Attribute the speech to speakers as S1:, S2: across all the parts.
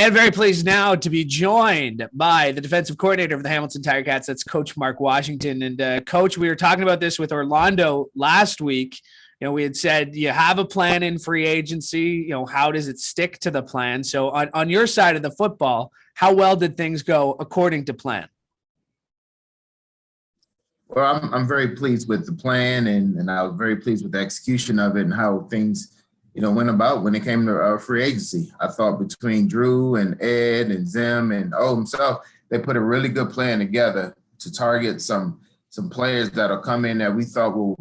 S1: And very pleased now to be joined by the defensive coordinator of the Hamilton Ticats. That's Coach Mark Washington. And Coach, we were talking about this with Orlando last week. We had said you have a plan in free agency. How does it stick to the plan? So on your side of the football, how well did things go according to plan?
S2: Well, I'm very pleased with the plan, and I was very pleased with the execution of it and how things went about when it came to free agency. I thought between Drew and Ed and Zim and himself, they put a really good plan together to target some players that'll come in that we thought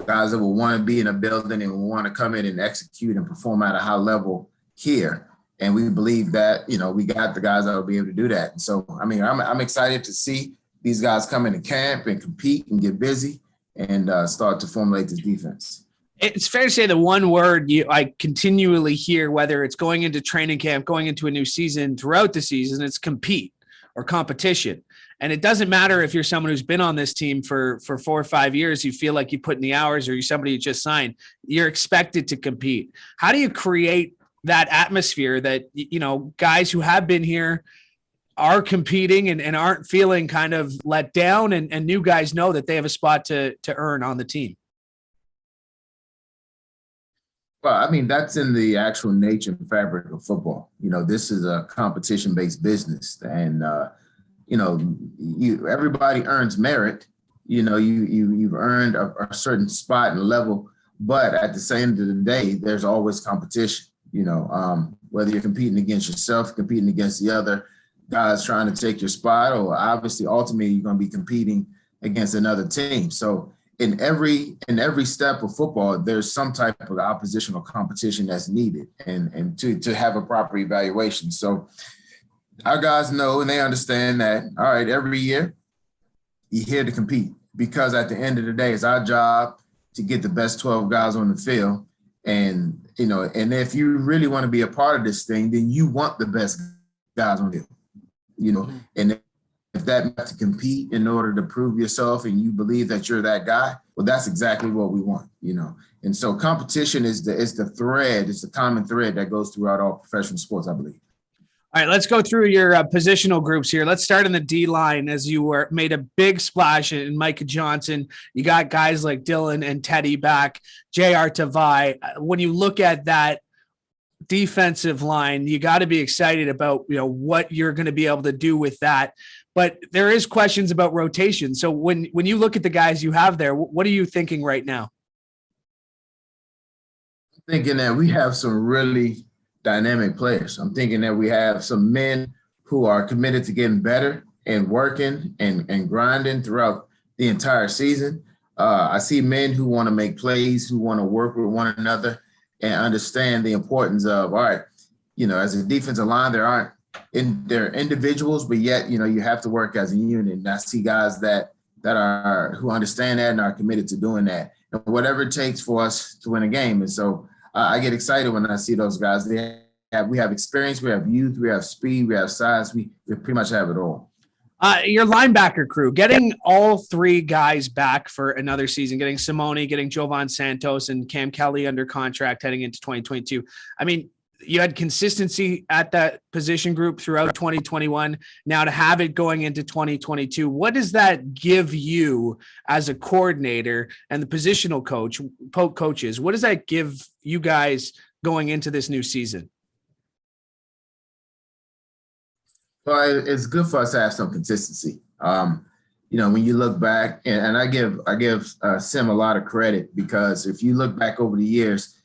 S2: guys that will want to be in a building and will want to come in and execute and perform at a high level here. And we believe that, we got the guys that will be able to do that. And so, I'm excited to see these guys come into camp and compete and get busy and start to formulate this defense.
S1: It's fair to say the one word I continually hear, whether it's going into training camp, going into a new season, throughout the season, it's compete or competition. And it doesn't matter if you're someone who's been on this team for 4 or 5 years, you feel like you put in the hours, or you're somebody who just signed, you're expected to compete. How do you create that atmosphere that, guys who have been here are competing and aren't feeling kind of let down, and new guys know that they have a spot to earn on the team?
S2: Well, that's in the actual nature and fabric of football. This is a competition-based business, and everybody earns merit. You've earned a certain spot and level, but at the end of the day, there's always competition. Whether you're competing against yourself, competing against the other guys trying to take your spot, or obviously ultimately you're going to be competing against another team. So in every step of football, there's some type of oppositional competition that's needed and to have a proper evaluation. So our guys know and they understand that, all right, every year you're here to compete, because at the end of the day, it's our job to get the best 12 guys on the field. And, and if you really want to be a part of this thing, then you want the best guys on the field, and if that meant to compete in order to prove yourself and you believe that you're that guy, well, that's exactly what we want, And so competition is the common thread that goes throughout all professional sports, I believe.
S1: All right, let's go through your positional groups here. Let's start in the D-line, as you made a big splash in Micah Johnson. You got guys like Dylan and Teddy back, J.R. Tavai. When you look at that defensive line, you got to be excited about, what you're going to be able to do with that. But there is questions about rotation. So when you look at the guys you have there, what are you thinking right now?
S2: I'm thinking that we have some really dynamic players. I'm thinking that we have some men who are committed to getting better and working and grinding throughout the entire season. I see men who want to make plays, who want to work with one another and understand the importance of, all right, as a defensive line, they're individuals, but yet, you have to work as a unit. And I see guys who understand that and are committed to doing that, and whatever it takes for us to win a game. And so I get excited when I see those guys. We have experience, we have youth, we have speed, we have size. We pretty much have it all.
S1: Your linebacker crew, getting all 3 guys back for another season, getting Simone, getting Jovan Santos, and Cam Kelly under contract heading into 2022. You had consistency at that position group throughout 2021. Now to have it going into 2022, what does that give you as a coordinator and the positional coaches? What does that give you guys going into this new season?
S2: Well, it's good for us to have some consistency. When you look back, and I give Sim a lot of credit, because if you look back over the years,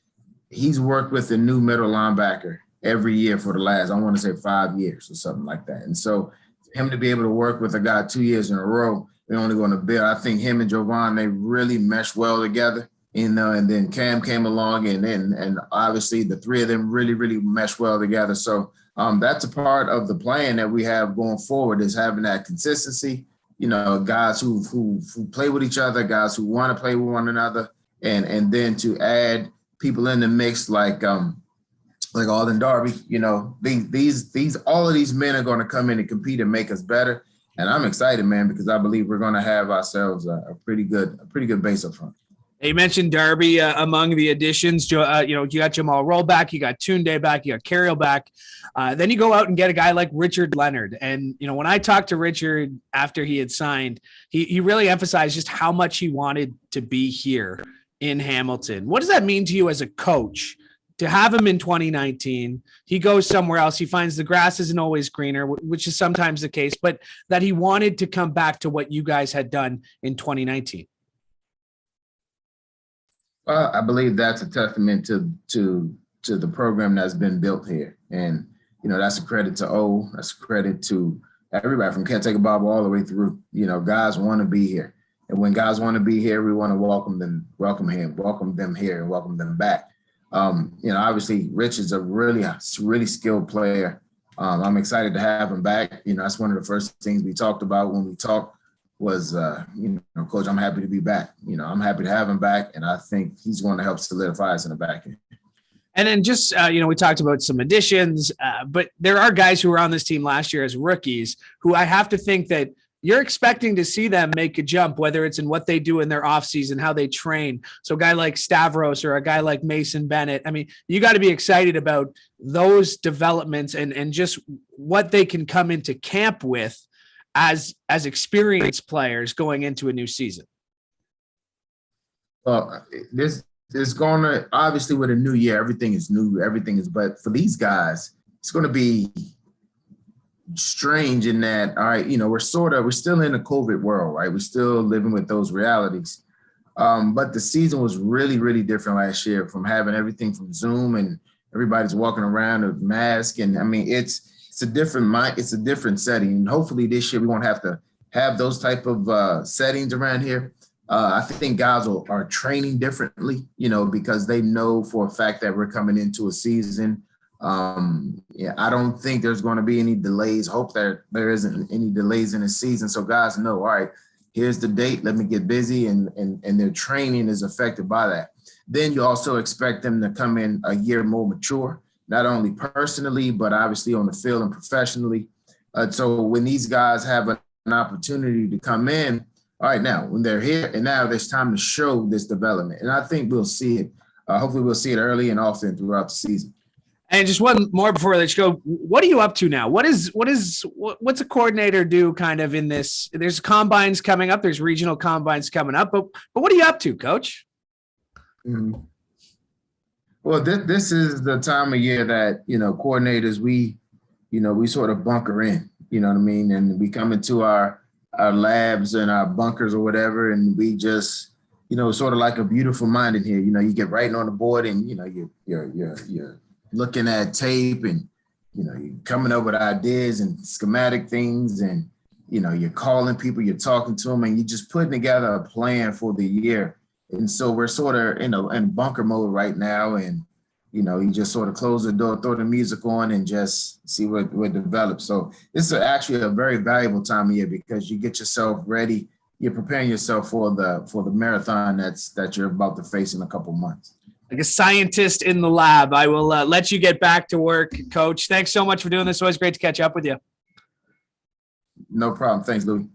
S2: he's worked with a new middle linebacker every year for the last, I want to say 5 years or something like that. And so for him to be able to work with a guy 2 years in a row, they're only going to build. I think him and Jovan, they really mesh well together, and then Cam came along, and obviously the 3 of them really, really mesh well together. So that's a part of the plan that we have going forward, is having that consistency, guys who play with each other, guys who want to play with one another, and then to add people in the mix like Alden Darby. All of these men are going to come in and compete and make us better. And I'm excited, man, because I believe we're going to have ourselves a pretty good base up front.
S1: You mentioned Darby among the additions. You got Jamal Roll back, you got Tunde back, you got Carriel back. Then you go out and get a guy like Richard Leonard. And, when I talked to Richard after he had signed, he really emphasized just how much he wanted to be here in Hamilton. What does that mean to you as a coach to have him in 2019? He goes somewhere else. He finds the grass isn't always greener, which is sometimes the case, but that he wanted to come back to what you guys had done in 2019.
S2: Well, I believe that's a testament to the program that's been built here. And, that's a credit to O. That's a credit to everybody from Ken Bob all the way through. Guys want to be here. And when guys want to be here, we want to welcome them here and welcome them back. Obviously Rich is a really skilled player. I'm excited to have him back. That's one of the first things we talked about when we talked was, Coach, I'm happy to be back. I'm happy to have him back, and I think he's going to help solidify us in the back end.
S1: And then just, we talked about some additions, but there are guys who were on this team last year as rookies who I have to think that you're expecting to see them make a jump, whether it's in what they do in their offseason, how they train. So a guy like Stavros or a guy like Mason Bennett, I mean, you got to be excited about those developments and just what they can come into camp with as experienced players going into a new season.
S2: Well, this is going to, obviously with a new year, everything is new, but for these guys, it's going to be strange in that, all right, we're still in the COVID world, right? We're still living with those realities. But the season was really, really different last year from having everything from Zoom and everybody's walking around with masks. And I mean, it's a different setting. And hopefully this year we won't have to have those type of settings around here. I think guys are training differently, because they know for a fact that we're coming into a season. I don't think there's going to be any delays. Hope that there isn't any delays in the season. So guys know, all right, here's the date. Let me get busy. And their training is affected by that. Then you also expect them to come in a year more mature, not only personally, but obviously on the field and professionally. So when these guys have an opportunity to come in, all right, now when they're here and now there's time to show this development. And I think we'll see it. Hopefully we'll see it early and often throughout the season.
S1: And just one more before I let you go. What are you up to now? What's a coordinator do kind of in this? There's combines coming up. There's regional combines coming up. But what are you up to, Coach?
S2: Mm-hmm. Well, this is the time of year that, coordinators, we sort of bunker in, you know what I mean? And we come into our labs and our bunkers or whatever, and we just, sort of like a beautiful mind in here. You get writing on the board and, you're looking at tape and, you're coming up with ideas and schematic things and, you're calling people, you're talking to them, and you're just putting together a plan for the year. And so we're sort of in bunker mode right now. And, you just sort of close the door, throw the music on and just see what develops. So this is actually a very valuable time of year because you get yourself ready. You're preparing yourself for the marathon that you're about to face in a couple months.
S1: Like a scientist in the lab. I will let you get back to work, Coach. Thanks so much for doing this. Always great to catch up with you.
S2: No problem. Thanks, Louie.